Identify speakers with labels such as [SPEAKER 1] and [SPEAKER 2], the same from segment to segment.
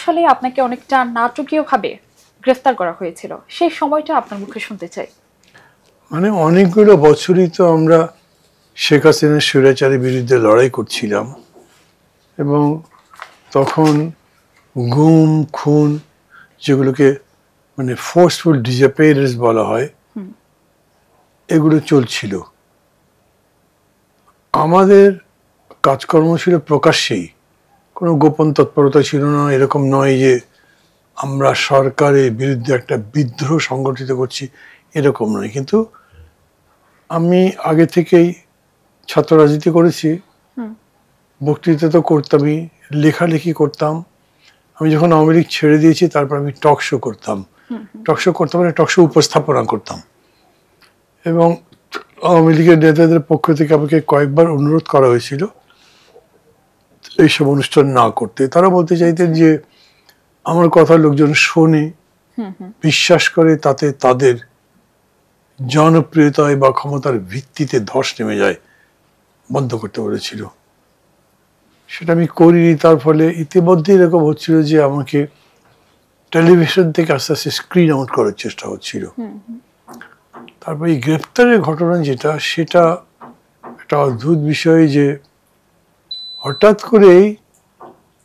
[SPEAKER 1] সালে আপনাকে অনেকটা নাটকীয়ভাবে গ্রেফতার করা হয়েছিল, সেই সময়টা আপনার মুখে শুনতে চাই।
[SPEAKER 2] মানে অনেকগুলো বছরই তো আমরা শেখ হাসিনার স্বৈরাচারের বিরুদ্ধে লড়াই করছিলাম, এবং তখন গুম খুন, যেগুলোকে মানে ফোর্সফুল ডিসঅ্যাপিয়ারেন্স বলা হয়, এগুলো চলছিল। আমাদের কাজকর্ম ছিল প্রকাশ্যেই, কোনো গোপন তৎপরতা ছিল না। এরকম নয় যে আমরা সরকারের বিরুদ্ধে একটা বিদ্রোহ সংগঠিত করছি, এরকম নয়। কিন্তু আমি আগে থেকেই ছাত্র রাজনীতি করেছি, বক্তৃতা তো করতামই, লেখালেখি করতাম। আমি যখন আওয়ামী লীগ ছেড়ে দিয়েছি তারপর আমি টক শো করতাম, মানে টক শো উপস্থাপনা করতাম। এবং আওয়ামী লীগের নেতাদের পক্ষ থেকে আমাকে কয়েকবার অনুরোধ করা হয়েছিল এইসব অনুষ্ঠান না করতে। তারা বলতে চাইতেন যে আমার কথা লোকজন শোনে, বিশ্বাস করে, তাতে তাদের জনপ্রিয়তায় বা ক্ষমতার ভিত্তিতে ধস নেমে যায়, বন্ধ করতে বলেছিল। সেটা আমি করিনি। তার ফলে ইতিমধ্যে এরকম হচ্ছিল যে আমাকে টেলিভিশন থেকে আস্তে আস্তে স্ক্রিন আউট করার চেষ্টা হচ্ছিল। তারপর এই গ্রেপ্তারের ঘটনা যেটা, সেটা একটা অদ্ভুত বিষয় যে হঠাৎ করেই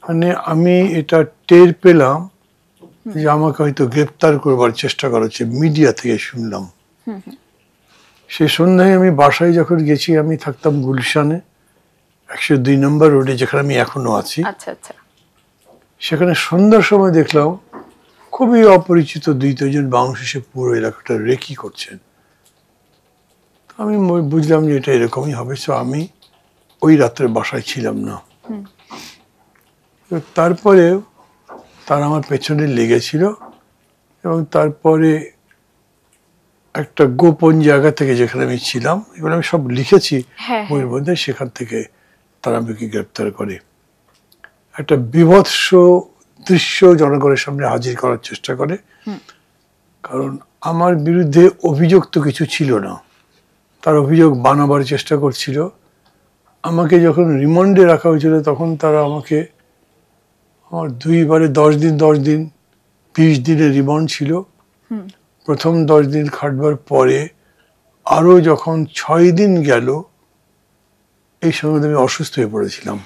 [SPEAKER 2] মানে আমি এটা টের পেলাম যে আমাকে হয়তো গ্রেপ্তার করবার চেষ্টা করা হচ্ছে, মিডিয়া থেকে শুনলাম। সে সন্ধ্যায় আমি বাসায় যখন গেছি, আমি থাকতাম গুলশানে 102 নম্বর রোডে, যেখানে আমি এখনো আছি। সেখানে সন্ধ্যার সময় দেখলাম খুবই অপরিচিত 2-3 মানুষ এসে পুরো এলাকাটা রেকি করছেন। আমি বুঝলাম যে এটা এরকমই হবে। সো আমি ওই রাত্রে বাসায় ছিলাম না। তারপরে তারা আমার পেছনে লেগেছিল, এবং তারপরে একটা গোপন জায়গা থেকে, যেখানে আমি ছিলাম, এগুলো আমি সব লিখেছি বইয়ের মধ্যে, সেখান থেকে তারা আমাকে গ্রেপ্তার করে। একটা বীভৎস দৃশ্য জনগণের সামনে হাজির করার চেষ্টা করে। কারণ আমার বিরুদ্ধে অভিযোগ তো কিছু ছিল না, তার অভিযোগ বানাবার চেষ্টা করছিল। আমাকে যখন রিমান্ডে রাখা হয়েছিল, তখন তারা আমাকে, আমার 2 বারে 10 দিন 20 দিনের রিমান্ড ছিল। প্রথম 10 দিন খাটবার পরে আরো যখন 6 দিন গেল, এই সময় আমি অসুস্থ হয়ে পড়েছিলাম।